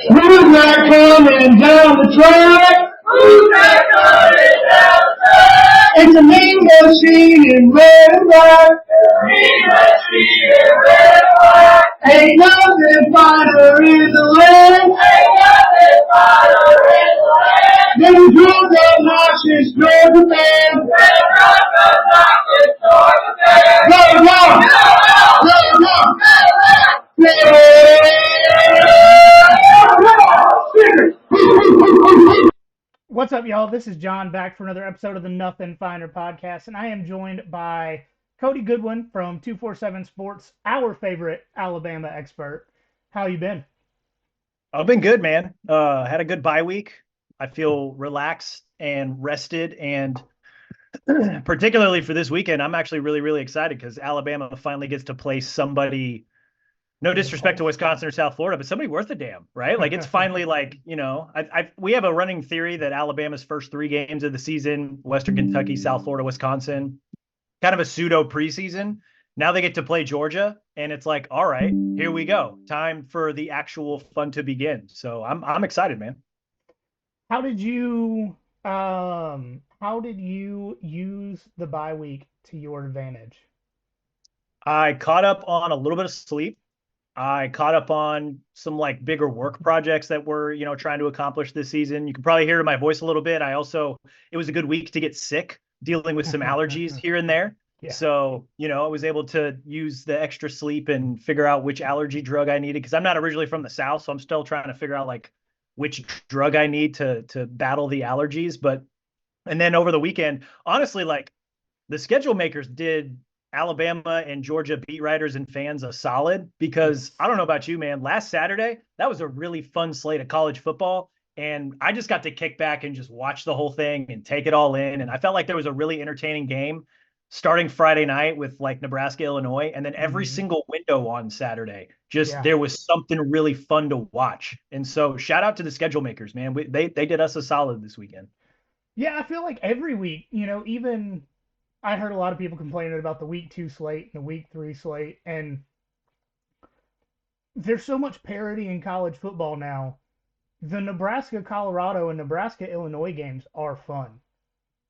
Who's that coming down the track? Who's that coming down the track? It's a mean machine in red and black. Mean machine in red and black. Ain't nothing finer in the land. Ain't nothing finer in the land. Them drunk obnoxious Georgia fans. Them drunk obnoxious Georgia fans. Go, go! Go, go! What's up, y'all? This is John back for another episode of the Nothing Finer podcast, and I am joined by Cody Goodwin from 247 Sports, our favorite Alabama expert. How you been? I've been good, man. Had a good bye week. I feel relaxed and rested, and particularly for this weekend, I'm actually really, really excited because Alabama finally gets to play somebody. No disrespect to Wisconsin or South Florida, but somebody worth a damn, right? Like it's finally like, we have a running theory that Alabama's first 3 games of the season, Western Kentucky, South Florida, Wisconsin, kind of a pseudo preseason. Now they get to play Georgia, and it's like, all right, here we go. Time for the actual fun to begin. So I'm excited, man. How did you use the bye week to your advantage? I caught up on a little bit of sleep. I caught up on some like bigger work projects that we're, trying to accomplish this season. You can probably hear my voice a little bit. It was a good week to get sick, dealing with some allergies here and there. Yeah. So, I was able to use the extra sleep and figure out which allergy drug I needed because I'm not originally from the South. So I'm still trying to figure out like which drug I need to battle the allergies. And then over the weekend, honestly, like the schedule makers did Alabama and Georgia beat writers and fans a solid because I don't know about you, man. Last Saturday, that was a really fun slate of college football. And I just got to kick back and just watch the whole thing and take it all in. And I felt like there was a really entertaining game starting Friday night with like Nebraska, Illinois, and then every single window on Saturday. There was something really fun to watch. And so shout out to the schedule makers, man. They did us a solid this weekend. Yeah, I feel like every week, even I heard a lot of people complaining about the week 2 slate and the week 3 slate, and there's so much parity in college football now. The Nebraska, Colorado, and Nebraska, Illinois games are fun.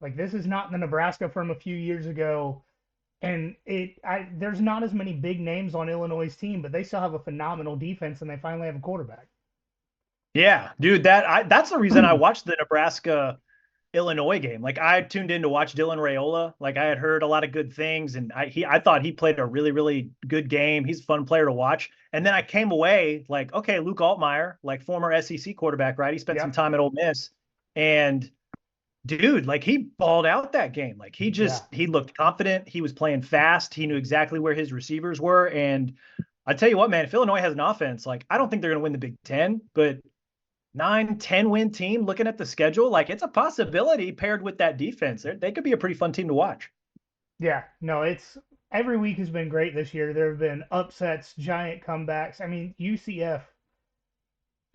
Like, this is not the Nebraska from a few years ago, and there's not as many big names on Illinois' team, but they still have a phenomenal defense, and they finally have a quarterback. Yeah, dude, that's the reason I watched the Nebraska Illinois game. Like I tuned in to watch Dylan Raiola. Like I had heard a lot of good things, and I thought he played a really, really good game. He's a fun player to watch. And then I came away like, okay, Luke Altmaier, like former SEC quarterback, right? He spent some time at Ole Miss, and dude, like he balled out that game. Like he looked confident. He was playing fast. He knew exactly where his receivers were. And I tell you what, man, if Illinois has an offense, like I don't think they're going to win the Big Ten, but 9-10 win team looking at the schedule, like it's a possibility paired with that defense. They could be a pretty fun team to watch. Yeah, no, every week has been great this year. There have been upsets, giant comebacks. I mean, UCF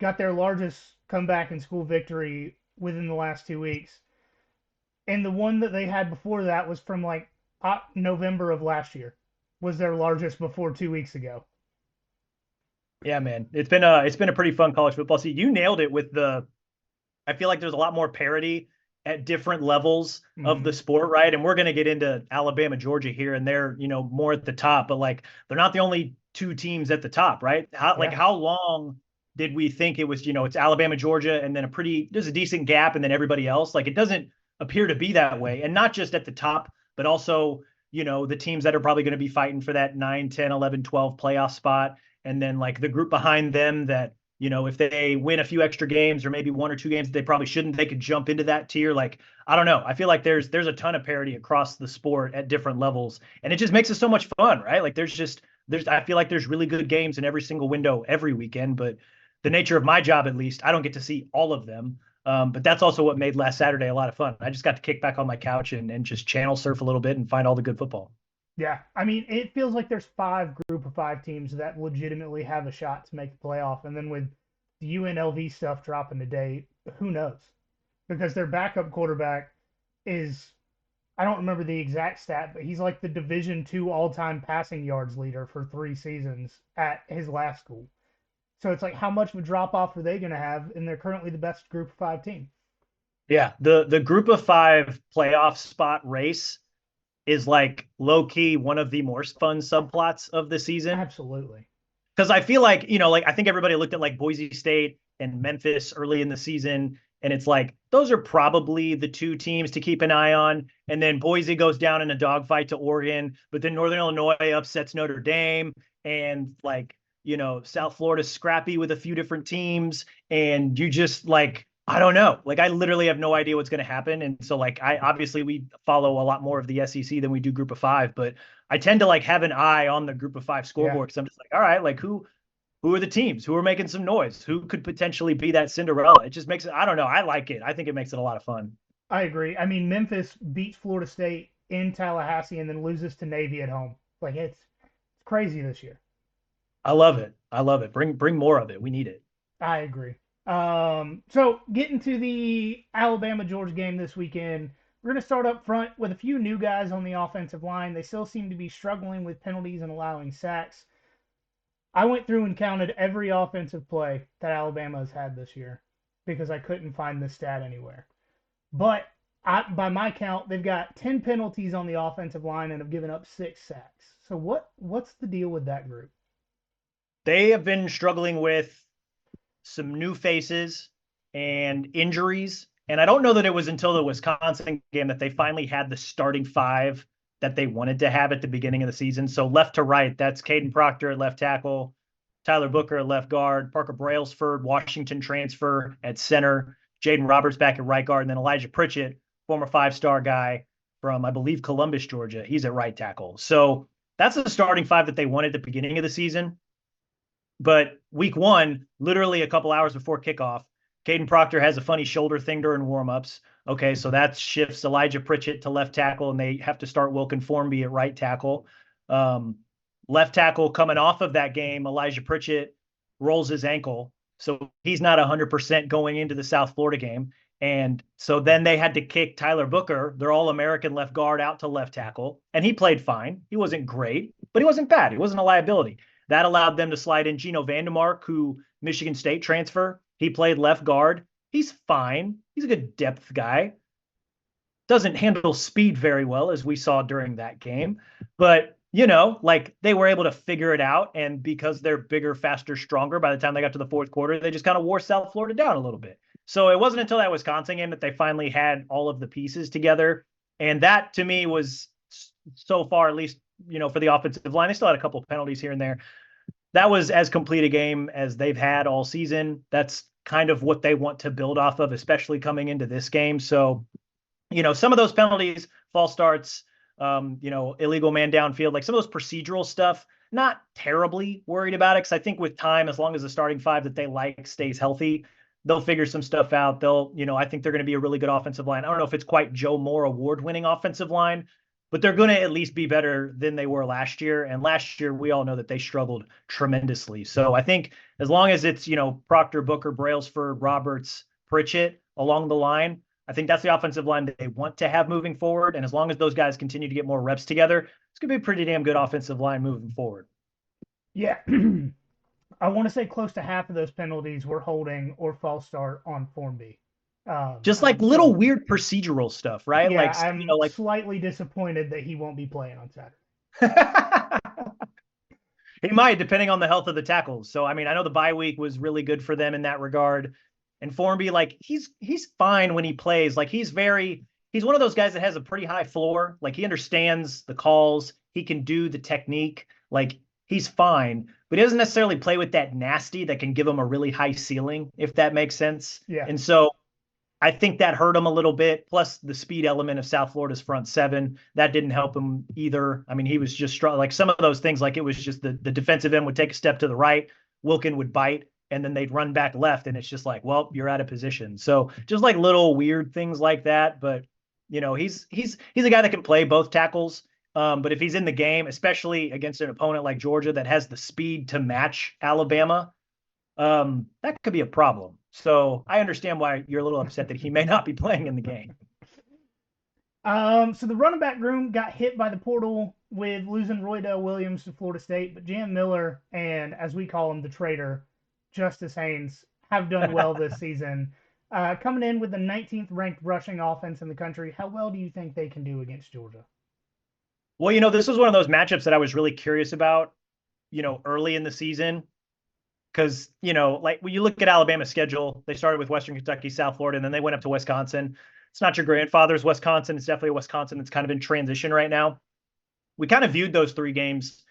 got their largest comeback in school victory within the last 2 weeks. And the one that they had before that was from like November of last year, was their largest before 2 weeks ago. Yeah, man, it's been a pretty fun college football season. You nailed it with I feel like there's a lot more parity at different levels of the sport, right? And we're going to get into Alabama, Georgia here, and they're, more at the top, but like they're not the only 2 teams at the top, right? How long did we think it was, it's Alabama, Georgia, and then there's a decent gap and then everybody else? Like it doesn't appear to be that way. And not just at the top, but also, the teams that are probably going to be fighting for that 9, 10, 11, 12 playoff spot. And then like the group behind them that, if they win a few extra games or maybe 1 or 2 games that they probably shouldn't, they could jump into that tier. Like, I don't know. I feel like there's a ton of parity across the sport at different levels. And it just makes it so much fun, right? Like I feel like there's really good games in every single window every weekend, but the nature of my job, at least, I don't get to see all of them. But that's also what made last Saturday a lot of fun. I just got to kick back on my couch and just channel surf a little bit and find all the good football. Yeah, I mean, it feels like there's group of 5 teams that legitimately have a shot to make the playoff. And then with the UNLV stuff dropping today, who knows? Because their backup quarterback is, I don't remember the exact stat, but he's like the Division II all-time passing yards leader for 3 seasons at his last school. So it's like, how much of a drop off are they going to have? And they're currently the best Group of 5 team. Yeah, the Group of 5 playoff spot race is like low key one of the more fun subplots of the season. Absolutely. Because I feel like, like I think everybody looked at like Boise State and Memphis early in the season, and it's like those are probably the two teams to keep an eye on. And then Boise goes down in a dogfight to Oregon, but then Northern Illinois upsets Notre Dame, and like, South Florida's scrappy with a few different teams, and you just like, I don't know. Like, I literally have no idea what's going to happen. And so, like, we follow a lot more of the SEC than we do Group of 5, but I tend to like have an eye on the Group of 5 scoreboard because I'm just like, all right, like who are the teams who are making some noise? Who could potentially be that Cinderella? It just makes it, I don't know. I like it. I think it makes it a lot of fun. I agree. I mean, Memphis beats Florida State in Tallahassee and then loses to Navy at home. Like, it's crazy this year. I love it. I love it. Bring more of it. We need it. I agree. So getting to the Alabama Georgia game this weekend, we're going to start up front with a few new guys on the offensive line. They still seem to be struggling with penalties and allowing sacks. I went through and counted every offensive play that Alabama has had this year because I couldn't find this stat anywhere. But by my count, they've got 10 penalties on the offensive line and have given up 6 sacks. So what's the deal with that group? They have been struggling with some new faces and injuries. And I don't know that it was until the Wisconsin game that they finally had the starting 5 that they wanted to have at the beginning of the season. So left to right, that's Caden Proctor at left tackle, Tyler Booker at left guard, Parker Brailsford, Washington transfer at center, Jaden Roberts back at right guard, and then Elijah Pritchett, former 5-star guy from, I believe, Columbus, Georgia. He's at right tackle. So that's the starting 5 that they wanted at the beginning of the season. But week 1, literally a couple hours before kickoff, Caden Proctor has a funny shoulder thing during warmups. Okay, so that shifts Elijah Pritchett to left tackle, and they have to start Wilkin Formby at right tackle. Left tackle coming off of that game, Elijah Pritchett rolls his ankle, so he's not 100% going into the South Florida game. And so then they had to kick Tyler Booker, their All-American left guard, out to left tackle, and he played fine. He wasn't great, but he wasn't bad. He wasn't a liability. That allowed them to slide in Gino Vandemark, who Michigan State transfer. He played left guard. He's fine. He's a good depth guy. Doesn't handle speed very well, as we saw during that game. But, like they were able to figure it out. And because they're bigger, faster, stronger, by the time they got to the fourth quarter, they just kind of wore South Florida down a little bit. So it wasn't until that Wisconsin game that they finally had all of the pieces together. And that, to me, was so far, at least, for the offensive line. They still had a couple of penalties here and there. That was as complete a game as they've had all season. That's kind of what they want to build off of, especially coming into this game. So, some of those penalties, false starts, illegal man downfield, like some of those procedural stuff, not terribly worried about it. Because I think with time, as long as the starting 5 that they like stays healthy, they'll figure some stuff out. I think they're going to be a really good offensive line. I don't know if it's quite Joe Moore award-winning offensive line, but they're going to at least be better than they were last year. And last year, we all know that they struggled tremendously. So I think as long as it's, Proctor, Booker, Brailsford, Roberts, Pritchett along the line, I think that's the offensive line that they want to have moving forward. And as long as those guys continue to get more reps together, it's going to be a pretty damn good offensive line moving forward. Yeah. I want to say close to half of those penalties were holding or false start on Formby. Just like little weird procedural stuff, right? Yeah, like, I'm slightly disappointed that he won't be playing on Saturday. He might, depending on the health of the tackles. So, I mean, I know the bye week was really good for them in that regard. And Formby, like, he's fine when he plays. Like, he's one of those guys that has a pretty high floor. Like, he understands the calls. He can do the technique. Like, he's fine, but he doesn't necessarily play with that nasty that can give him a really high ceiling, if that makes sense. Yeah. And so I think that hurt him a little bit. Plus the speed element of South Florida's front 7, that didn't help him either. I mean, he was just like some of those things, like it was just the defensive end would take a step to the right, Wilkin would bite, and then they'd run back left. And it's just like, well, you're out of position. So just like little weird things like that. But he's a guy that can play both tackles. But if he's in the game, especially against an opponent like Georgia that has the speed to match Alabama, that could be a problem. So I understand why you're a little upset that he may not be playing in the game. So the running back room got hit by the portal with losing Roydell Williams to Florida State, but Jam Miller and, as we call him, the traitor, Justice Haynes have done well this season. Coming in with the 19th ranked rushing offense in the country, how well do you think they can do against Georgia? Well, this was one of those matchups that I was really curious about, early in the season. Because, like when you look at Alabama's schedule, they started with Western Kentucky, South Florida, and then they went up to Wisconsin. It's not your grandfather's Wisconsin. It's definitely a Wisconsin that's kind of in transition right now. We kind of viewed those 3 games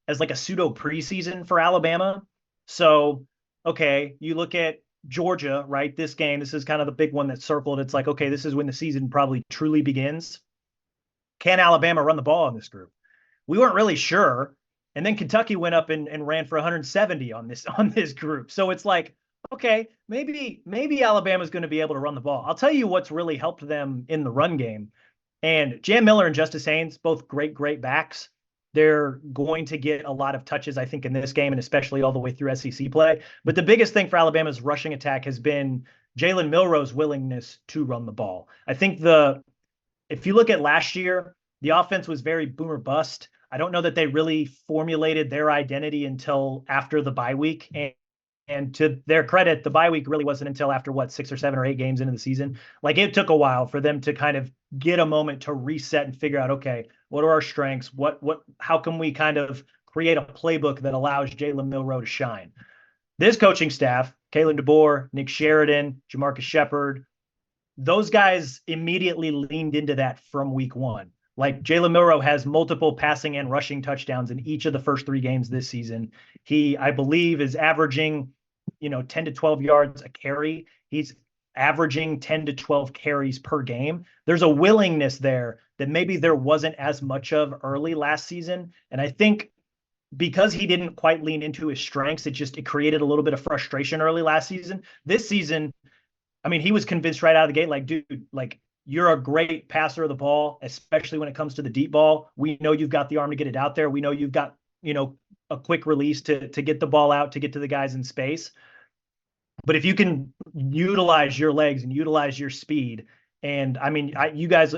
as like a pseudo preseason for Alabama. So, okay, you look at Georgia, right? This game, this is kind of the big one that's circled. It's like, okay, this is when the season probably truly begins. Can Alabama run the ball in this group? We weren't really sure. And then Kentucky went up and ran for 170 on this group. So it's like, okay, maybe Alabama's going to be able to run the ball. I'll tell you what's really helped them in the run game. And Jam Miller and Justice Haynes, both great backs. They're going to get a lot of touches, I think, in this game, and especially all the way through SEC play. But the biggest thing for Alabama's rushing attack has been Jalen Milroe's willingness to run the ball. I think if you look at last year, the offense was very boom or bust. I don't know that they really formulated their identity until after the bye week. And to their credit, the bye week really wasn't until after 6 or 7 or 8 games into the season. Like it took a while for them to kind of get a moment to reset and figure out, okay, what are our strengths? How can we kind of create a playbook that allows Jalen Milroe to shine? This coaching staff, Kalen DeBoer, Nick Sheridan, Jamarcus Shepard, those guys immediately leaned into that from week 1. Like Jalen Milroe has multiple passing and rushing touchdowns in each of the first 3 games this season. He, I believe, is averaging, 10 to 12 yards a carry. He's averaging 10 to 12 carries per game. There's a willingness there that maybe there wasn't as much of early last season. And I think because he didn't quite lean into his strengths, it created a little bit of frustration early last season. This season, I mean, he was convinced right out of the gate, like, dude, like, you're a great passer of the ball, especially when it comes to the deep ball. We know you've got the arm to get it out there. We know you've got, a quick release to get the ball out, to get to the guys in space. But if you can utilize your legs and utilize your speed, and I mean, you guys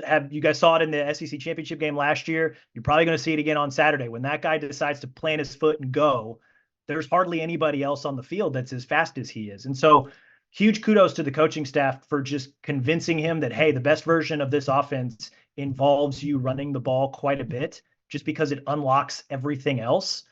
saw it in the SEC championship game last year. You're probably going to see it again on Saturday. When that guy decides to plant his foot and go, there's hardly anybody else on the field that's as fast as he is. And so huge kudos to the coaching staff for just convincing him that, hey, the best version of this offense involves you running the ball quite a bit just because it unlocks everything else.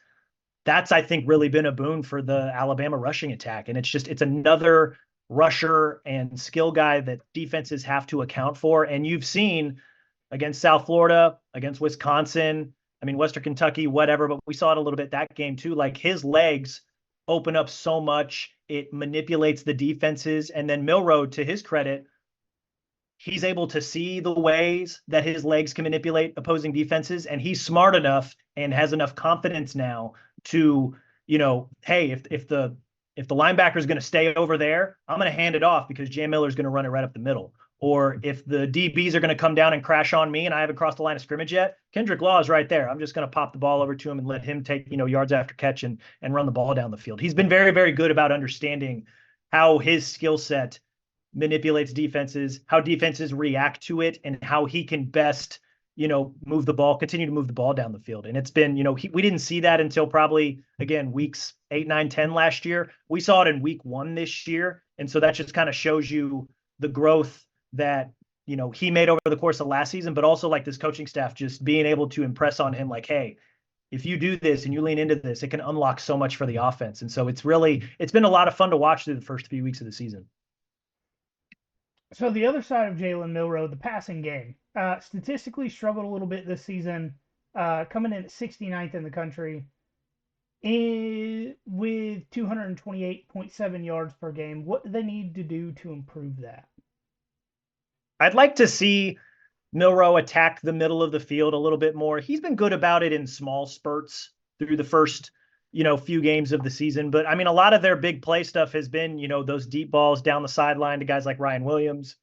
That's, I think, really been a boon for the Alabama rushing attack. And it's another rusher and skill guy that defenses have to account for. And you've seen against South Florida, against Wisconsin, I mean, Western Kentucky, whatever, but we saw it a little bit that game too. Like his legs open up so much. It manipulates the defenses. And then Milroe, to his credit, he's able to see the ways that his legs can manipulate opposing defenses. And he's smart enough and has enough confidence now to, hey, if the linebacker is going to stay over there, I'm going to hand it off because Jam Miller is going to run it right up the middle. Or if the DBs are going to come down and crash on me and I haven't crossed the line of scrimmage yet, Kendrick Law is right there. I'm just going to pop the ball over to him and let him take, yards after catch and run the ball down the field. He's been very, very good about understanding how his skill set manipulates defenses, how defenses react to it, and how he can best, continue to move the ball down the field. And it's been, we didn't see that until probably, again, weeks 8, 9, 10 last year. We saw it in week 1 this year. And so that just kind of shows you the growth that, he made over the course of last season, but also like this coaching staff just being able to impress on him, like, hey, if you do this and you lean into this, it can unlock so much for the offense. And so it's been a lot of fun to watch through the first few weeks of the season. So the other side of Jalen Milroe, the passing game, statistically struggled a little bit this season, coming in at 69th in the country with 228.7 yards per game. What do they need to do to improve that? I'd like to see Milroe attack the middle of the field a little bit more. He's been good about it in small spurts through the first, few games of the season. But I mean, a lot of their big play stuff has been, those deep balls down the sideline to guys like Ryan Williams.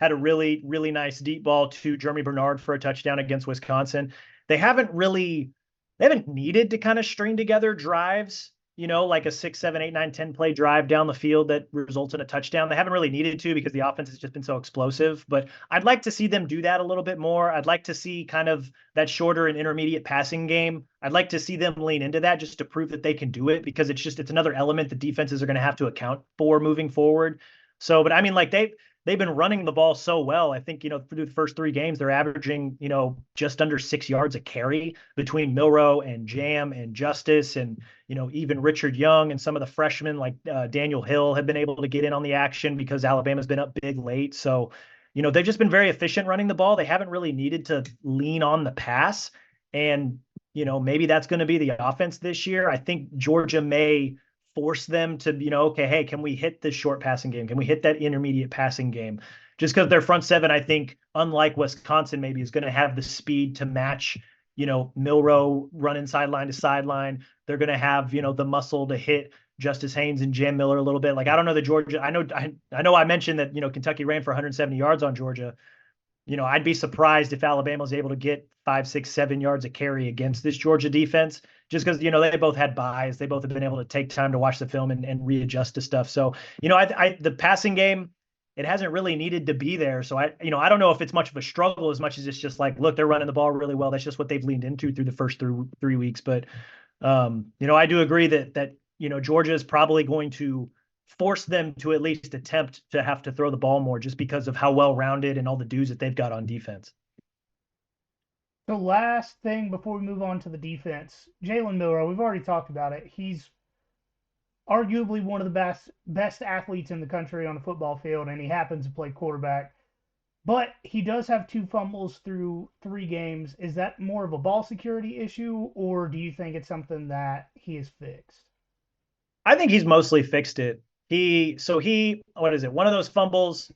Had a really, really nice deep ball to Jeremy Bernard for a touchdown against Wisconsin. They haven't needed to kind of string together drives like a 6, 7, 8, 9, 10 play drive down the field that results in a touchdown. They haven't really needed to because the offense has just been so explosive. But I'd like to see them do that a little bit more. I'd like to see kind of that shorter and intermediate passing game. I'd like to see them lean into that just to prove that they can do it, because it's another element that defenses are going to have to account for moving forward. So, but I mean, like they've been running the ball so well. I think, through the first 3 games, they're averaging, just under 6 yards a carry between Milroe and Jam and Justice, and, even Richard Young and some of the freshmen like Daniel Hill have been able to get in on the action because Alabama's been up big late. So, they've just been very efficient running the ball. They haven't really needed to lean on the pass. And, maybe that's going to be the offense this year. I think Georgia may force them to, okay, hey, can we hit this short passing game? Can we hit that intermediate passing game? Just because their front seven, I think, unlike Wisconsin, maybe is going to have the speed to match, Milroe running sideline to sideline. They're going to have, the muscle to hit Justice Haynes and Jam Miller a little bit. Like, I don't know that Georgia, I know I mentioned that, Kentucky ran for 170 yards on Georgia. I'd be surprised if Alabama was able to get 5, 6, 7 yards a carry against this Georgia defense, just because, they both had buys. They both have been able to take time to watch the film and readjust to stuff. So, the passing game, it hasn't really needed to be there. So I don't know if it's much of a struggle as much as it's just like, look, they're running the ball really well. That's just what they've leaned into through the first 3 weeks. But, I do agree that Georgia is probably going to force them to at least attempt to have to throw the ball more, just because of how well-rounded and all the dudes that they've got on defense. The last thing before we move on to the defense, Jalen Milroe, we've already talked about it. He's arguably one of the best athletes in the country on a football field, and he happens to play quarterback. But he does have 2 fumbles through 3 games. Is that more of a ball security issue, or do you think it's something that he has fixed? I think he's mostly fixed it. What is it? One of those fumbles,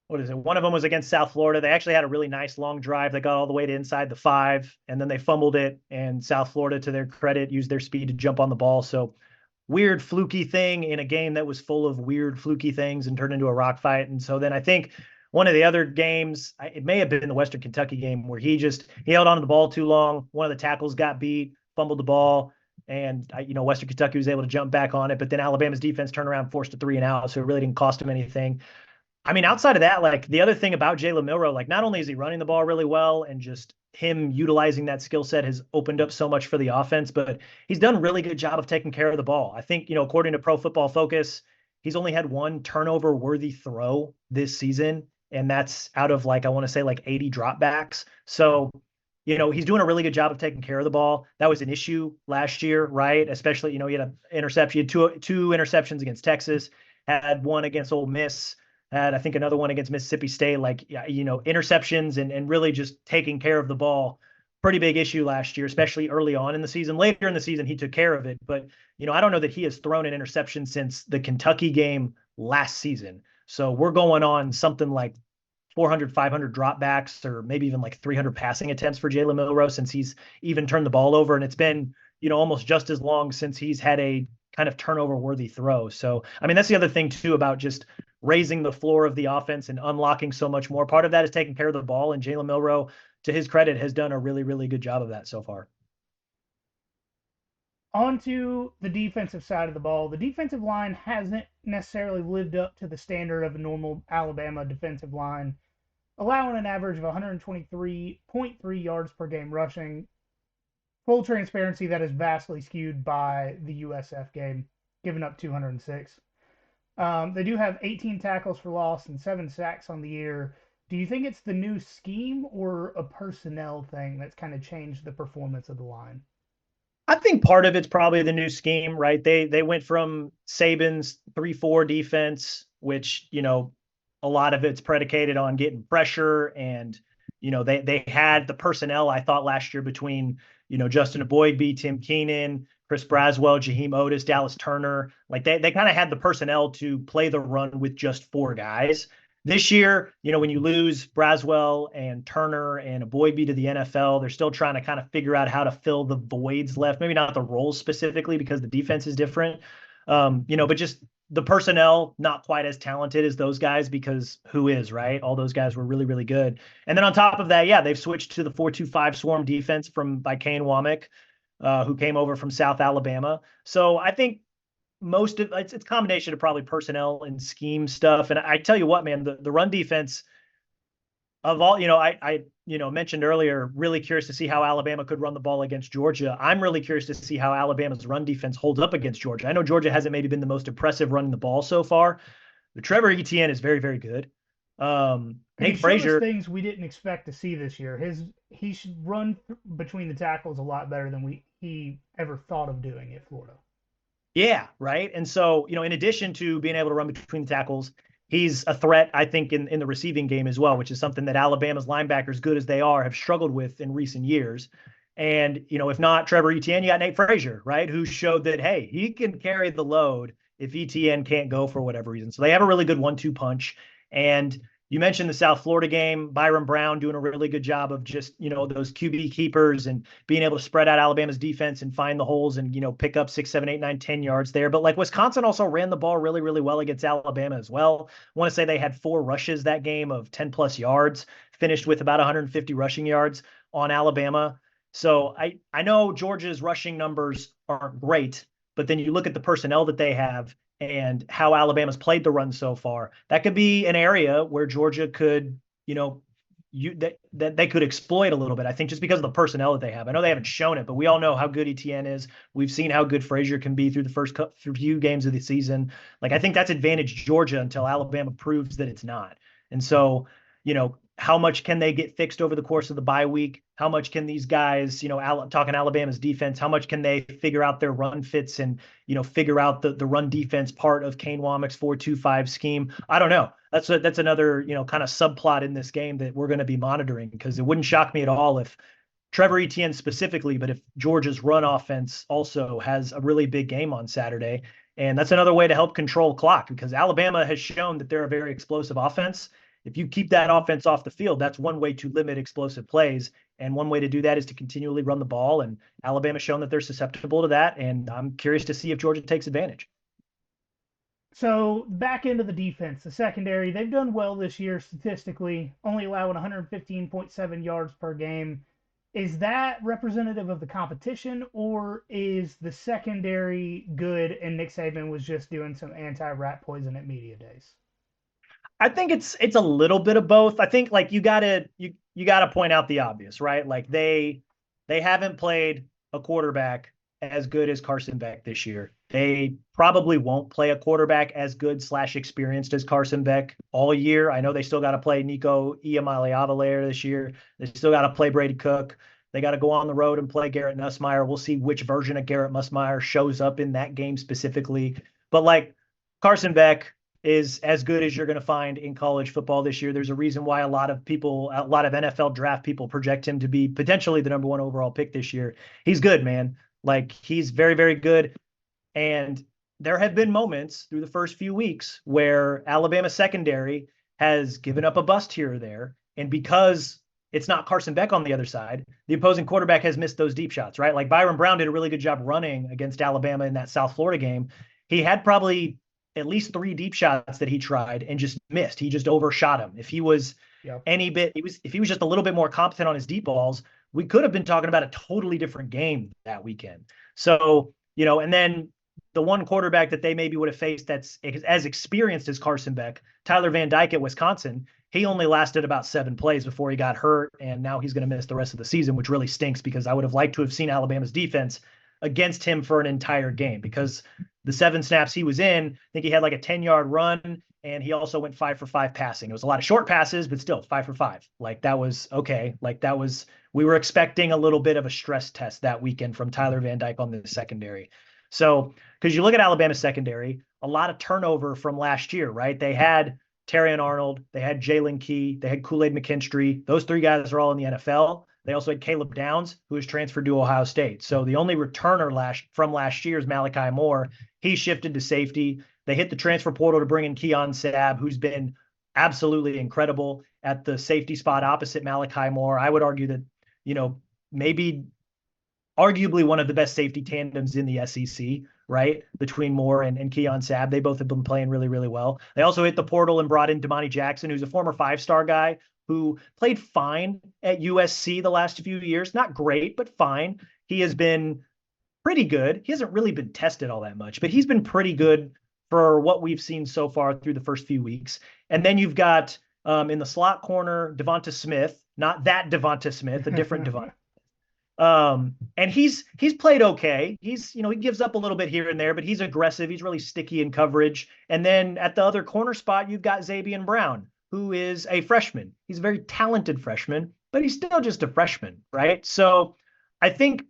what is it? One of them was against South Florida. They actually had a really nice long drive that got all the way to inside the 5, and then they fumbled it, and South Florida, to their credit, used their speed to jump on the ball. So weird fluky thing in a game that was full of weird fluky things and turned into a rock fight. And so then I think one of the other games, it may have been the Western Kentucky game, where he held onto the ball too long. One of the tackles got beat, fumbled the ball, and Western Kentucky was able to jump back on it. But then Alabama's defense turned around, forced a 3 and out, so it really didn't cost him anything. I mean, outside of that, like, the other thing about Jalen Milroe, like, not only is he running the ball really well, and just him utilizing that skill set has opened up so much for the offense, but he's done a really good job of taking care of the ball. I think, according to Pro Football Focus, he's only had 1 turnover worthy throw this season, and that's out of, like, I want to say, like, 80 dropbacks. So, he's doing a really good job of taking care of the ball. That was an issue last year, right? Especially, he had an interception, he had two interceptions against Texas, had one against Ole Miss, had, I think, another one against Mississippi State. Like, interceptions and really just taking care of the ball, pretty big issue last year, especially early on in the season. Later in the season, he took care of it. But, I don't know that he has thrown an interception since the Kentucky game last season. So we're going on something like 400, 500 dropbacks, or maybe even like 300 passing attempts for Jalen Milroe since he's even turned the ball over. And it's been, almost just as long since he's had a kind of turnover worthy throw. So, I mean, that's the other thing too, about just raising the floor of the offense and unlocking so much more. Part of that is taking care of the ball. And Jalen Milroe, to his credit, has done a really, really good job of that so far. On to the defensive side of the ball. The defensive line hasn't necessarily lived up to the standard of a normal Alabama defensive line, allowing an average of 123.3 yards per game rushing. Full transparency, that is vastly skewed by the USF game, giving up 206. They do have 18 tackles for loss and 7 sacks on the year. Do you think it's the new scheme or a personnel thing that's kind of changed the performance of the line? I think part of it's probably the new scheme, right? They went from Saban's 3-4 defense, which, a lot of it's predicated on getting pressure, and, they had the personnel, I thought, last year between, Justin Aboigbe, Tim Keenan, Chris Braswell, Jaheim Otis, Dallas Turner. Like, they kind of had the personnel to play the run with just 4 guys. This year, when you lose Braswell and Turner and Aboigbe to the NFL, they're still trying to kind of figure out how to fill the voids left. Maybe not the roles specifically, because the defense is different, but just the personnel not quite as talented as those guys, because who is, right? All those guys were really, really good. And then on top of that, yeah, they've switched to the 4-2-5 swarm defense by Kane Womack. who came over from South Alabama. So I think most of it's a combination of probably personnel and scheme stuff. And I tell you what, man, the run defense of all, I mentioned earlier, really curious to see how Alabama could run the ball against Georgia. I'm really curious to see how Alabama's run defense holds up against Georgia. I know Georgia hasn't maybe been the most impressive running the ball so far, but Trevor Etienne is very, very good. Nate Frazier, things we didn't expect to see this year. He should run between the tackles a lot better than he ever thought of doing at Florida. Yeah, right. And so, in addition to being able to run between the tackles, he's a threat, I think, in the receiving game as well, which is something that Alabama's linebackers, good as they are, have struggled with in recent years. And, if not Trevor Etienne, you got Nate Frazier, right, who showed that, hey, he can carry the load if Etienne can't go for whatever reason. So they have a really good 1-2 punch. And you mentioned the South Florida game, Byron Brown doing a really good job of just, those QB keepers and being able to spread out Alabama's defense and find the holes and, pick up 6, 7, 8, 9, 10 yards there. But like Wisconsin also ran the ball really, really well against Alabama as well. I want to say they had 4 rushes that game of 10 plus yards, finished with about 150 rushing yards on Alabama. So I know Georgia's rushing numbers aren't great, but then you look at the personnel that they have and how Alabama's played the run so far. That could be an area where Georgia could, that they could exploit a little bit. I think just because of the personnel that they have. I know they haven't shown it, but we all know how good Etienne is. We've seen how good Frazier can be through the first few games of the season. Like, I think that's advantage Georgia until Alabama proves that it's not. And so, how much can they get fixed over the course of the bye week? How much can these guys, talking Alabama's defense, how much can they figure out their run fits and, figure out the run defense part of Kane Womack's 4-2-5 scheme? I don't know. That's another, kind of subplot in this game that we're going to be monitoring, because it wouldn't shock me at all if Trevor Etienne specifically, but if Georgia's run offense also has a really big game on Saturday. And that's another way to help control clock, because Alabama has shown that they're a very explosive offense. If you keep that offense off the field, that's one way to limit explosive plays. And one way to do that is to continually run the ball. And Alabama's shown that they're susceptible to that. And I'm curious to see if Georgia takes advantage. So back into the defense, the secondary, they've done well this year statistically, only allowing 115.7 yards per game. Is that representative of the competition, or is the secondary good and Nick Saban was just doing some anti-rat poison at media days? I think it's a little bit of both. I think like you gotta point out the obvious, right? Like they haven't played a quarterback as good as Carson Beck this year. They probably won't play a quarterback as good / experienced as Carson Beck all year. I know they still got to play Nico Iamaleava later this year. They still got to play Brady Cook. They got to go on the road and play Garrett Nussmeier. We'll see which version of Garrett Nussmeier shows up in that game specifically. But like Carson Beck is as good as you're going to find in college football this year. There's a reason why a lot of NFL draft people project him to be potentially the number 1 overall pick this year. He's good, man. Like, he's very, very good. And there have been moments through the first few weeks where Alabama secondary has given up a bust here or there. And because it's not Carson Beck on the other side, the opposing quarterback has missed those deep shots, right? Like, Byron Brown did a really good job running against Alabama in that South Florida game. He had probably at least 3 deep shots that he tried and just missed. He just overshot him. If he was if he was just a little bit more competent on his deep balls, we could have been talking about a totally different game that weekend. So, and then the one quarterback that they maybe would have faced that's as experienced as Carson Beck, Tyler Van Dyke at Wisconsin, he only lasted about 7 plays before he got hurt, and now he's going to miss the rest of the season, which really stinks, because I would have liked to have seen Alabama's defense against him for an entire game, because the 7 snaps he was in, I think he had like a 10-yard run, and he also went 5 for 5 passing. It was a lot of short passes, but still 5 for 5. Like, that was okay. Like, we were expecting a little bit of a stress test that weekend from Tyler Van Dyke on the secondary. So, because you look at Alabama's secondary, a lot of turnover from last year, right? They had Terrion Arnold, they had Jalen Key, they had Kool-Aid McKinstry. Those 3 guys are all in the NFL. They also had Caleb Downs, who was transferred to Ohio State. So the only returner from last year is Malachi Moore. He shifted to safety. They hit the transfer portal to bring in Keon Sabb, who's been absolutely incredible at the safety spot opposite Malachi Moore. I would argue that, maybe arguably one of the best safety tandems in the SEC, right? Between Moore and Keon Sabb. They both have been playing really, really well. They also hit the portal and brought in Damani Jackson, who's a former 5-star guy who played fine at USC the last few years. Not great, but fine. He has been pretty good. He hasn't really been tested all that much, but he's been pretty good for what we've seen so far through the first few weeks. And then you've got in the slot corner, Devonta Smith, not that Devonta Smith, a different Devonta. And he's played okay. He's, he gives up a little bit here and there, but he's aggressive. He's really sticky in coverage. And then at the other corner spot, you've got Xavier Brown, who is a freshman. He's a very talented freshman, but he's still just a freshman, right? So I think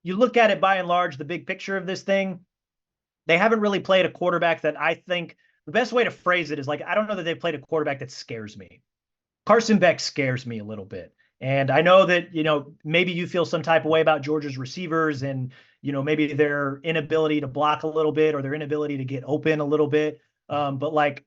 you look at it by and large, the big picture of this thing, they haven't really played a quarterback that I think the best way to phrase it is like, I don't know that they've played a quarterback that scares me. Carson Beck scares me a little bit. And I know that, maybe you feel some type of way about Georgia's receivers and, maybe their inability to block a little bit or their inability to get open a little bit. But like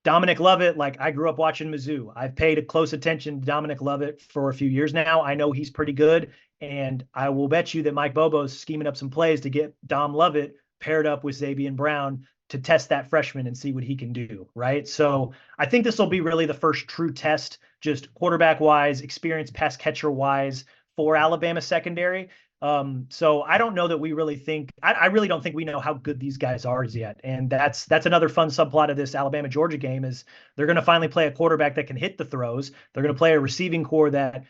Dominic Lovett, like I grew up watching Mizzou. I've paid a close attention to Dominic Lovett for a few years now. I know he's pretty good. And I will bet you that Mike Bobo's scheming up some plays to get Dom Lovett paired up with Xavier Brown to test that freshman and see what he can do, right? So I think this will be really the first true test, just quarterback-wise, experienced pass catcher-wise for Alabama secondary. So I don't know that we really think I really don't think we know how good these guys are yet. And that's another fun subplot of this Alabama Georgia game is they're going to finally play a quarterback that can hit the throws. They're going to play a receiving core that,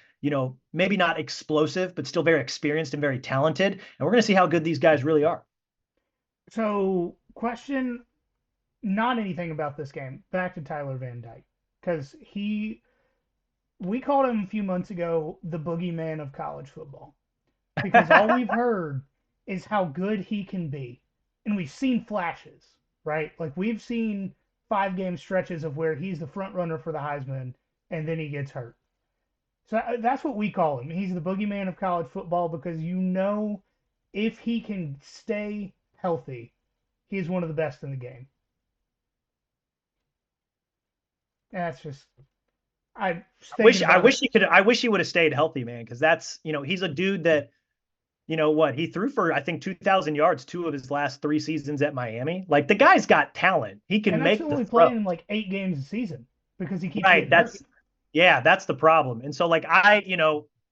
maybe not explosive, but still very experienced and very talented. And we're going to see how good these guys really are. So, question, not anything about this game. Back to Tyler Van Dyke, because we called him a few months ago the boogeyman of college football, because all we've heard is how good he can be, and we've seen flashes, right? Like we've seen 5-game stretches of where he's the front runner for the Heisman, and then he gets hurt. So that's what we call him. He's the boogeyman of college football because if he can stay healthy, he's one of the best in the game. That's just I wish he would have stayed healthy, man, because that's he's a dude that he threw for I think 2,000 yards 2 of his last 3 seasons at Miami. Like the guy's got talent. He can make the throw. Only playing like 8 games a season because he keeps right. That's the problem. And so like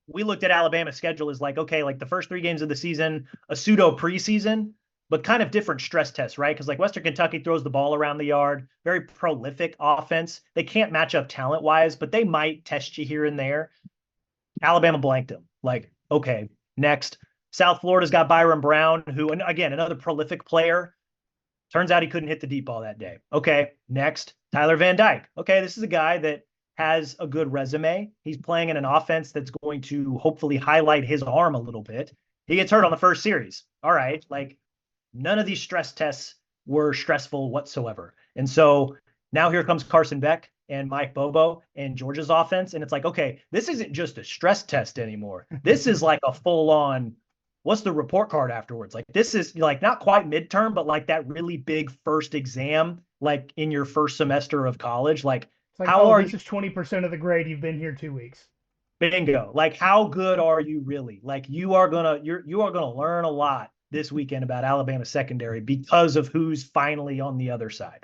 we looked at Alabama's schedule as like, okay, like the first 3 games of the season, a pseudo preseason, but kind of different stress tests, right? Because like Western Kentucky throws the ball around the yard, very prolific offense. They can't match up talent wise, but they might test you here and there. Alabama blanked them. Like, okay, next. South Florida's got Byron Brown, who, again, another prolific player. Turns out he couldn't hit the deep ball that day. Okay, next. Tyler Van Dyke. Okay, this is a guy that has a good resume. He's playing in an offense that's going to hopefully highlight his arm a little bit. He gets hurt on the first series. All right, like none of these stress tests were stressful whatsoever. And so now here comes Carson Beck and Mike Bobo and Georgia's offense. And it's like, okay, this isn't just a stress test anymore. This is like a full on, what's the report card afterwards? Like this is like not quite midterm, but like that really big first exam, like in your first semester of college. Like, this is 20% of the grade. You've been here 2 weeks. Bingo. Like how good are you really? Like you are gonna learn a lot this weekend about Alabama secondary because of who's finally on the other side.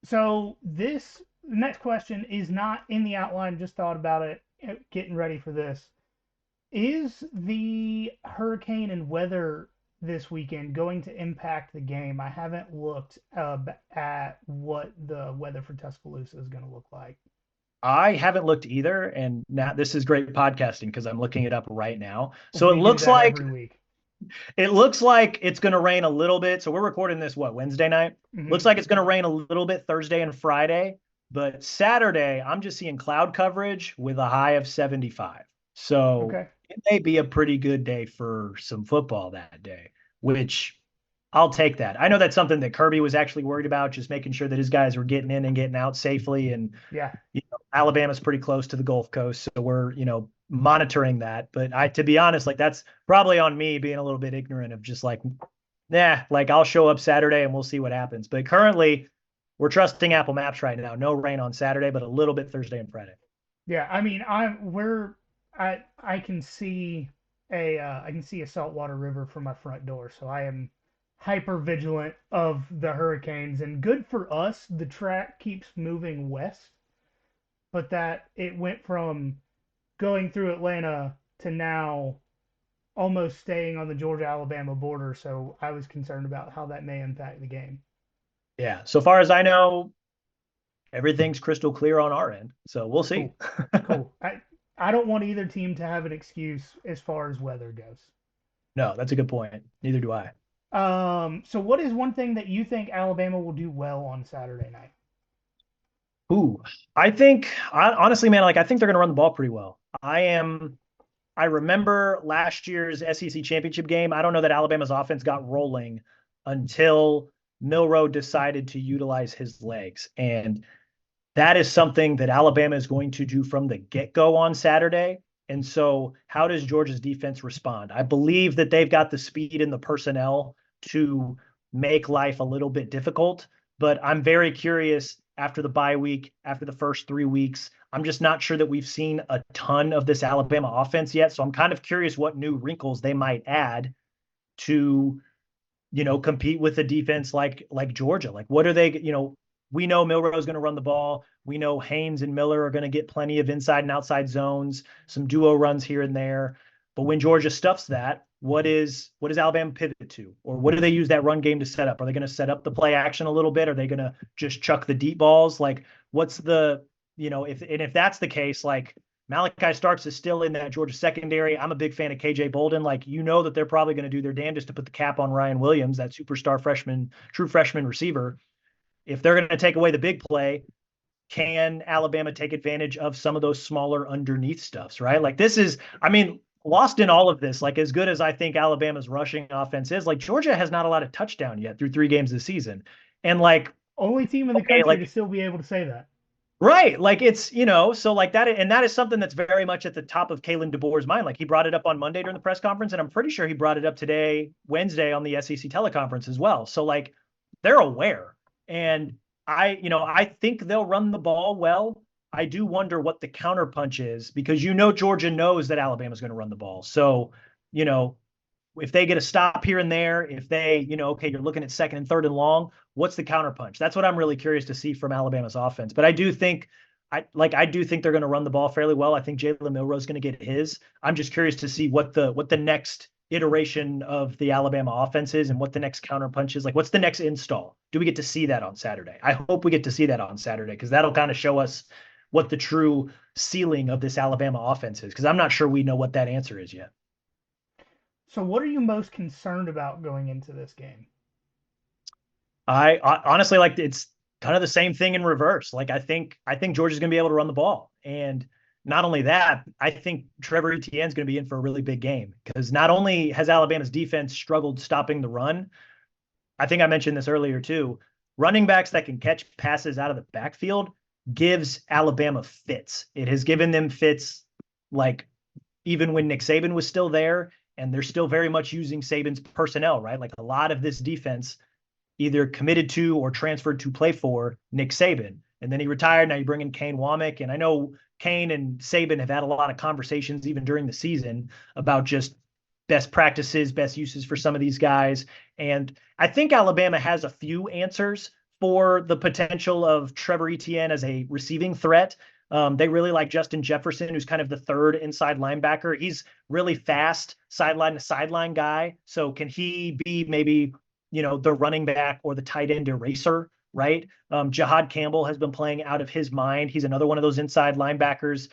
So the next question is not in the outline, just thought about it, getting ready for this. Is the hurricane and weather this weekend going to impact the game? I haven't looked at what the weather for Tuscaloosa is going to look like. I haven't looked either, and now this is great podcasting because I'm looking it up right now. So it looks like every week. It looks like it's going to rain a little bit. So we're recording this, Wednesday night? Mm-hmm. Looks like it's going to rain a little bit Thursday and Friday. But Saturday, I'm just seeing cloud coverage with a high of 75. So It may be a pretty good day for some football that day, which I'll take that. I know that's something that Kirby was actually worried about, just making sure that his guys were getting in and getting out safely. And Alabama's pretty close to the Gulf Coast. So we're, monitoring that. But to be honest, like that's probably on me being a little bit ignorant of just like, like I'll show up Saturday and we'll see what happens. But currently we're trusting Apple Maps right now. No rain on Saturday, but a little bit Thursday and Friday. Yeah. I mean, I can see a saltwater river from my front door. So I am hyper vigilant of the hurricanes, and good for us. The track keeps moving west, but that it went from going through Atlanta to now almost staying on the Georgia-Alabama border, so I was concerned about how that may impact the game. Yeah. So far as I know, everything's crystal clear on our end. So we'll see. Cool, cool. I don't want either team to have an excuse as far as weather goes. No, that's a good point. Neither do I. So what is one thing that you think Alabama will do well on Saturday night? Ooh, I think honestly, man, like I think they're going to run the ball pretty well. I remember last year's SEC championship game. I don't know that Alabama's offense got rolling until Milroe decided to utilize his legs. And that is something that Alabama is going to do from the get-go on Saturday. And so, how does Georgia's defense respond? I believe that they've got the speed and the personnel to make life a little bit difficult, but I'm very curious after the bye week, after the first 3 weeks. I'm just not sure that we've seen a ton of this Alabama offense yet. So I'm kind of curious what new wrinkles they might add to, compete with a defense like Georgia. Like, what are they, we know Milroe is going to run the ball. We know Haynes and Miller are going to get plenty of inside and outside zones, some duo runs here and there. But when Georgia stuffs that, what does Alabama pivot to? Or what do they use that run game to set up? Are they going to set up the play action a little bit? Are they going to just chuck the deep balls? Like, what's the, if that's the case, like Malachi Starks is still in that Georgia secondary. I'm a big fan of KJ Bolden. Like, that they're probably going to do their damnedest to put the cap on Ryan Williams, that superstar freshman, true freshman receiver. If they're going to take away the big play, can Alabama take advantage of some of those smaller underneath stuffs, right? Like lost in all of this, like as good as I think Alabama's rushing offense is, like Georgia has not a lot of touchdown yet through 3 games this season. And like only team in the country to still be able to say that. Right. Like it's, so like that, and that is something that's very much at the top of Kalen DeBoer's mind. Like he brought it up on Monday during the press conference, and I'm pretty sure he brought it up today, Wednesday on the SEC teleconference as well. So like they're aware. And I think they'll run the ball well. I do wonder what the counterpunch is because Georgia knows that Alabama's going to run the ball. So, if they get a stop here and there, if they, okay, you're looking at second and third and long, what's the counterpunch? That's what I'm really curious to see from Alabama's offense. But I do think they're going to run the ball fairly well. I think Jalen Milroe is going to get his. I'm just curious to see what the next iteration of the Alabama offense is and what the next counterpunch is. Like, what's the next install? Do we get to see that on Saturday? I hope we get to see that on Saturday because that'll kind of show us what the true ceiling of this Alabama offense is because I'm not sure we know what that answer is yet. So what are you most concerned about going into this game? I honestly like it's kind of the same thing in reverse. Like I think Georgia's going to be able to run the ball. And not only that, I think Trevor Etienne's going to be in for a really big game because not only has Alabama's defense struggled stopping the run, I think I mentioned this earlier too, running backs that can catch passes out of the backfield gives Alabama fits. It has given them fits like even when Nick Saban was still there. And they're still very much using Saban's personnel, right? Like a lot of this defense either committed to or transferred to play for Nick Saban. And then he retired. Now you bring in Kane Womack. And I know Kane and Saban have had a lot of conversations even during the season about just best practices, best uses for some of these guys. And I think Alabama has a few answers for the potential of Trevor Etienne as a receiving threat. They really like Justin Jefferson, who's kind of the third inside linebacker. He's really fast, sideline to sideline guy. So can he be maybe, the running back or the tight end eraser, right? Jahad Campbell has been playing out of his mind. He's another one of those inside linebackers,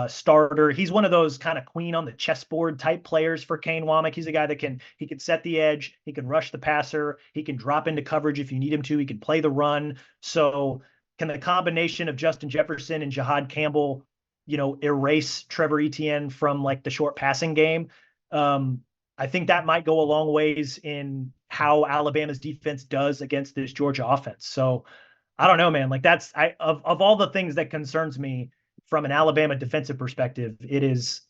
starter. He's one of those kind of queen on the chessboard type players for Kane Womack. He's a guy that can set the edge. He can rush the passer. He can drop into coverage if you need him to. He can play the run. So can the combination of Justin Jefferson and Jahad Campbell, erase Trevor Etienne from like the short passing game? I think that might go a long ways in how Alabama's defense does against this Georgia offense. So I don't know, man. Like of all the things that concerns me from an Alabama defensive perspective, it is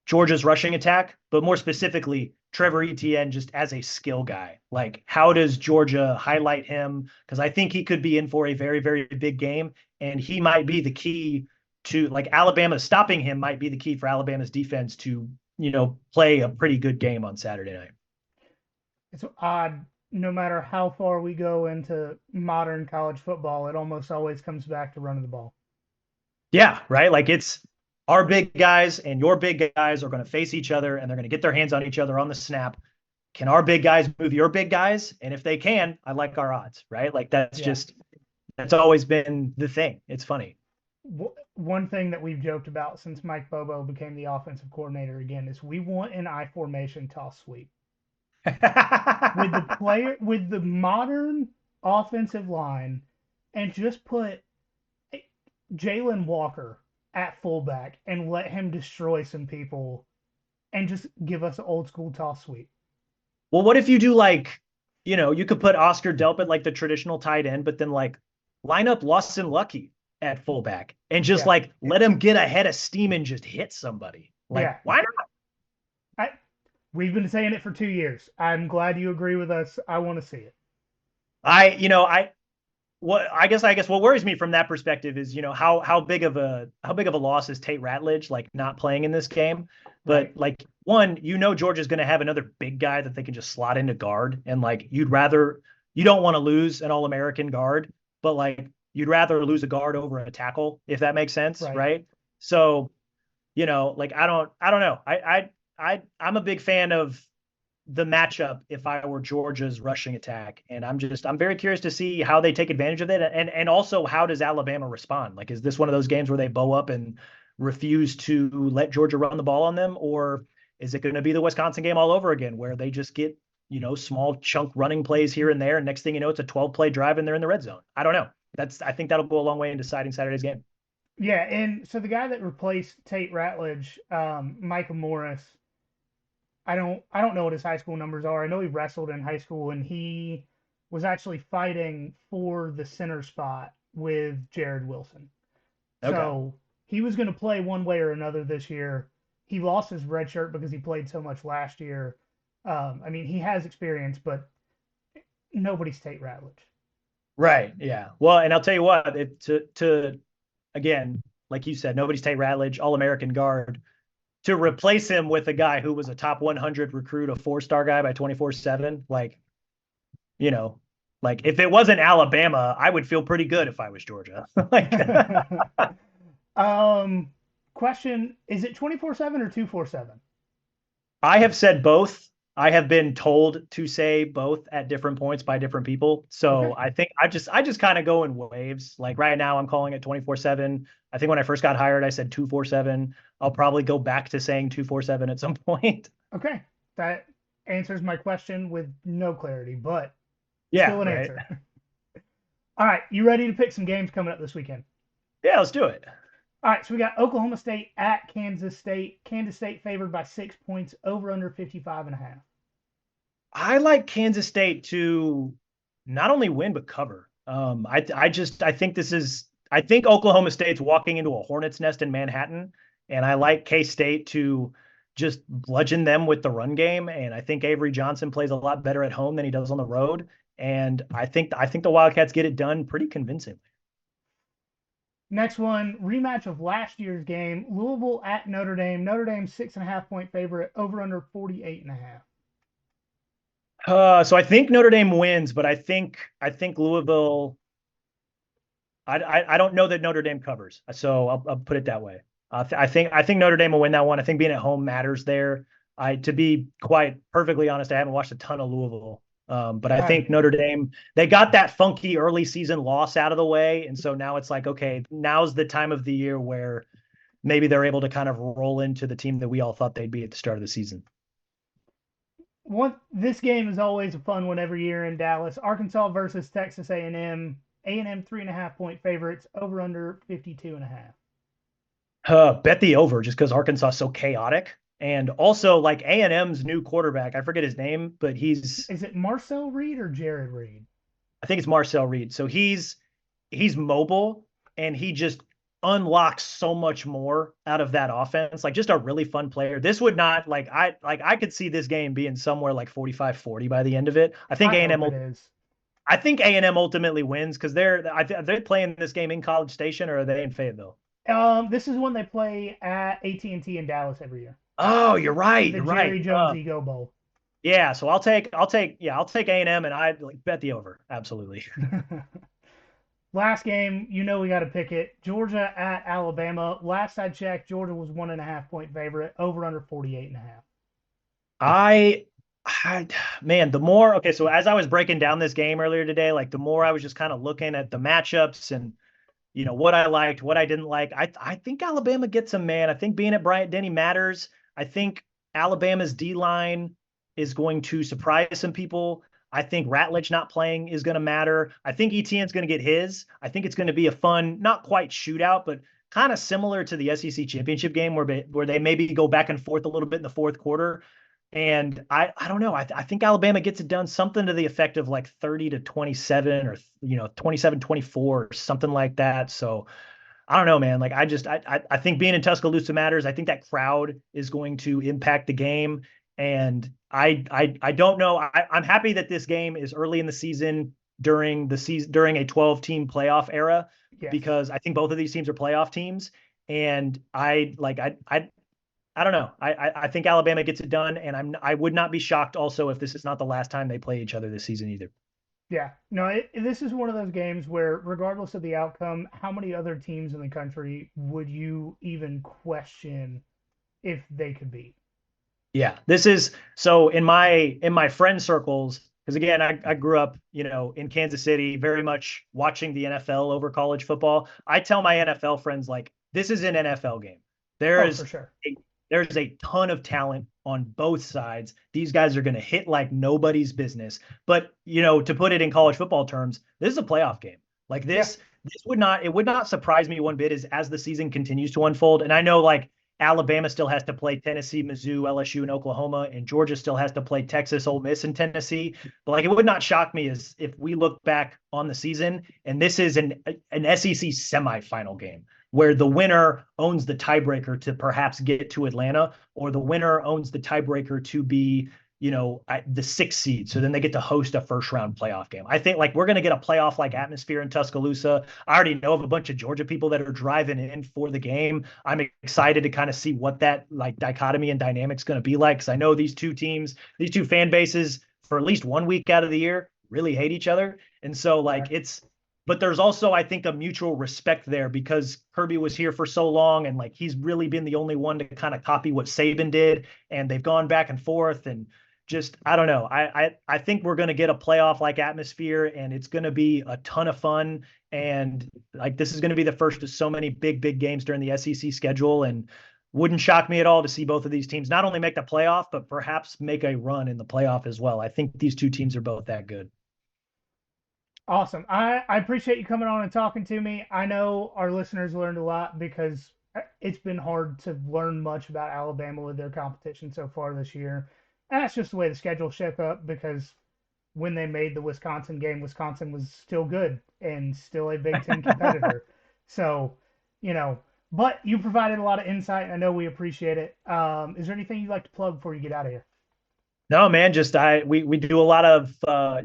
Georgia's rushing attack, but more specifically, Trevor Etienne just as a skill guy. Like, how does Georgia highlight him? Because I think he could be in for a very, very big game, and he might be the key to, like, Alabama stopping him might be the key for Alabama's defense to, play a pretty good game on Saturday night. It's odd. No matter how far we go into modern college football, it almost always comes back to running the ball. Yeah, right. Like our big guys and your big guys are going to face each other and they're going to get their hands on each other on the snap. Can our big guys move your big guys? And if they can, I like our odds, right? Like that's always been the thing. It's funny. One thing that we've joked about since Mike Bobo became the offensive coordinator again is we want an I formation toss sweep with the modern offensive line, and just put Jalen Walker at fullback and let him destroy some people, and just give us an old school toss sweep. Well, what if you do you could put Oscar Delpit like the traditional tight end, but then like line up Lawson Lucky at fullback and just let him get ahead of steam and just hit somebody. Why not? We've been saying it for 2 years. I'm glad you agree with us. I want to see it. I guess what worries me from that perspective is, how big of a loss is Tate Ratledge not playing in this game. But one, Georgia's going to have another big guy that they can just slot into guard, and you don't want to lose an All-American guard, but you'd rather lose a guard over a tackle, if that makes sense, right? So, I don't know. I'm a big fan of the matchup if I were Georgia's rushing attack, and I'm very curious to see how they take advantage of it, and also how does Alabama respond? Is this one of those games where they bow up and refuse to let Georgia run the ball on them, or is it going to be the Wisconsin game all over again where they just get small chunk running plays here and there, and next thing you know, it's a 12-play drive and they're in the red zone? I don't know. I think that'll go a long way in deciding Saturday's game. Yeah, and so the guy that replaced Tate Ratledge, Micah Morris, I don't know what his high school numbers are. I know he wrestled in high school, and he was actually fighting for the center spot with Jared Wilson. Okay. So he was going to play one way or another this year. He lost his red shirt because he played so much last year. He has experience, but nobody's Tate Ratledge. Right. Yeah. Well, and I'll tell you what, again, like you said, nobody's Tate Ratledge, All-American guard. To replace him with a guy who was a top 100 recruit, a 4-star guy by 24/7, if it wasn't Alabama, I would feel pretty good if I was Georgia. Question: is it 24/7 or 247? I have said both. I have been told to say both at different points by different people. So okay. I think I just kind of go in waves. Right now I'm calling it 24/7. I think when I first got hired, I said 247. I'll probably go back to saying 247 at some point. Okay. That answers my question with no clarity, but still an answer. All right. You ready to pick some games coming up this weekend? Yeah, let's do it. All right, so we got Oklahoma State at Kansas State. Kansas State favored by 6 points, over under 55.5. I like Kansas State to not only win but cover. I think Oklahoma State's walking into a hornet's nest in Manhattan, and I like K-State to just bludgeon them with the run game. And I think Avery Johnson plays a lot better at home than he does on the road. And I think the Wildcats get it done pretty convincingly. Next one, rematch of last year's game, Louisville at Notre Dame. Notre Dame 6.5-point favorite, over under 48.5. So I think Notre Dame wins, but I think Louisville. I don't know that Notre Dame covers, so I'll put it that way. I think Notre Dame will win that one. I think being at home matters there. To be quite perfectly honest, I haven't watched a ton of Louisville. But I think Notre Dame, they got that funky early season loss out of the way. And so now it's okay, now's the time of the year where maybe they're able to kind of roll into the team that we all thought they'd be at the start of the season. This game is always a fun one every year in Dallas. Arkansas versus Texas A&M. A&M 3.5-point favorites, over under 52.5. Bet the over, just because Arkansas is so chaotic. And also, A&M's new quarterback, I forget his name, but is it Marcel Reed or Jared Reed? I think it's Marcel Reed. So he's mobile, and he just unlocks so much more out of that offense. Just a really fun player. This would not I could see this game being somewhere 45-40 by the end of it. I think A&M is. I think A&M ultimately wins because are they playing this game in College Station, or are they in Fayetteville? This is when they play at AT&T in Dallas every year. Oh, you're right. The Jerry Jones Ego Bowl. Yeah, so I'll take A&M, and I bet the over. Absolutely. Last game, we got to pick it. Georgia at Alabama. Last I checked, Georgia was 1.5 point favorite. Over under 48.5. I, I, man, the more, okay, so as I was breaking down this game earlier today, like the more I was just kind of looking at the matchups and, what I liked, what I didn't like. I think Alabama gets them, man. I think being at Bryant Denny matters. I think Alabama's D line is going to surprise some people. I think Ratledge not playing is going to matter. I think ETN's going to get his. I think it's going to be a fun, not quite shootout, but kind of similar to the SEC championship game where they maybe go back and forth a little bit in the fourth quarter. And I don't know. I think Alabama gets it done something to the effect of like 30-27 or 27-24 or something like that. So I don't know, man. Like I think being in Tuscaloosa matters. I think that crowd is going to impact the game. And I don't know. I'm happy that this game is early in the season during a 12-team playoff era, Yes. because I think both of these teams are playoff teams. And I don't know. I think Alabama gets it done, and I would not be shocked also if this is not the last time they play each other this season either. Yeah. No, this is one of those games where, regardless of the outcome, how many other teams in the country would you even question if they could beat? Yeah, this is so in my friend circles, because again, I grew up, in Kansas City, very much watching the NFL over college football. I tell my NFL friends, like, this is an NFL game. There Oh, is for sure. there's a ton of talent on both sides. These guys are going to hit like nobody's business. But, to put it in college football terms, this is a playoff game. Like Yeah. this would not surprise me one bit as the season continues to unfold. And I know, like, Alabama still has to play Tennessee, Mizzou, LSU, and Oklahoma, and Georgia still has to play Texas, Ole Miss, and Tennessee. But like, it would not shock me as if we look back on the season and this is an SEC semifinal game where the winner owns the tiebreaker to perhaps get to Atlanta, or the winner owns the tiebreaker to be, the sixth seed. So then they get to host a first round playoff game. I think like we're going to get a playoff like atmosphere in Tuscaloosa. I already know of a bunch of Georgia people that are driving in for the game. I'm excited to kind of see what that like dichotomy and dynamics going to be like. Cause I know these two teams, these two fan bases for at least 1 week out of the year really hate each other. And so like but there's also, I think, a mutual respect there because Kirby was here for so long and like he's really been the only one to kind of copy what Saban did, and they've gone back and forth and just I don't know. I think we're going to get a playoff like atmosphere, and it's going to be a ton of fun. And like this is going to be the first of so many big games during the SEC schedule, and wouldn't shock me at all to see both of these teams not only make the playoff but perhaps make a run in the playoff as well. I think these two teams are both that good. Awesome. I appreciate you coming on and talking to me. I know our listeners learned a lot because it's been hard to learn much about Alabama with their competition so far this year. And that's just the way the schedule shook up because when they made the Wisconsin game, Wisconsin was still good and still a Big Ten competitor. So, but you provided a lot of insight. I know we appreciate it. Is there anything you'd like to plug before you get out of here? No, man, just we do a lot of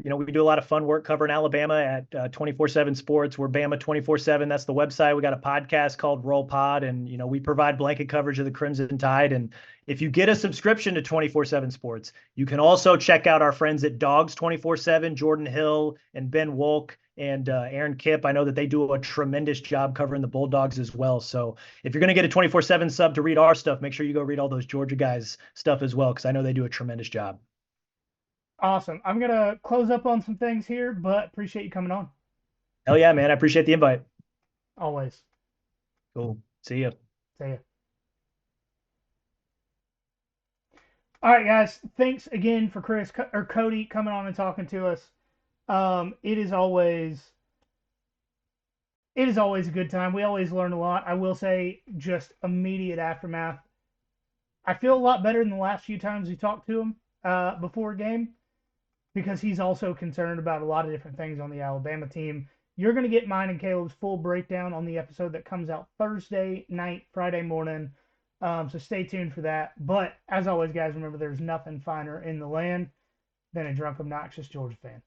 we do a lot of fun work covering Alabama at 24/7 Sports. We're Bama 24/7. That's the website. We got a podcast called Roll Pod, and we provide blanket coverage of the Crimson Tide. And if you get a subscription to 24/7 Sports, you can also check out our friends at Dogs 24/7, Jordan Hill and Ben Wolk and Aaron Kipp. I know that they do a tremendous job covering the Bulldogs as well. So if you're going to get a 24/7 sub to read our stuff, make sure you go read all those Georgia guys stuff as well, because I know they do a tremendous job. Awesome. I'm going to close up on some things here, but appreciate you coming on. Hell yeah, man. I appreciate the invite. Always. Cool. See ya. See ya. All right, guys. Thanks again for Cody coming on and talking to us. It is always a good time. We always learn a lot. I will say, just immediate aftermath. I feel a lot better than the last few times we talked to him before a game, because he's also concerned about a lot of different things on the Alabama team. You're going to get mine and Caleb's full breakdown on the episode that comes out Thursday night, Friday morning. So stay tuned for that. But as always, guys, remember there's nothing finer in the land than a drunk, obnoxious Georgia fan.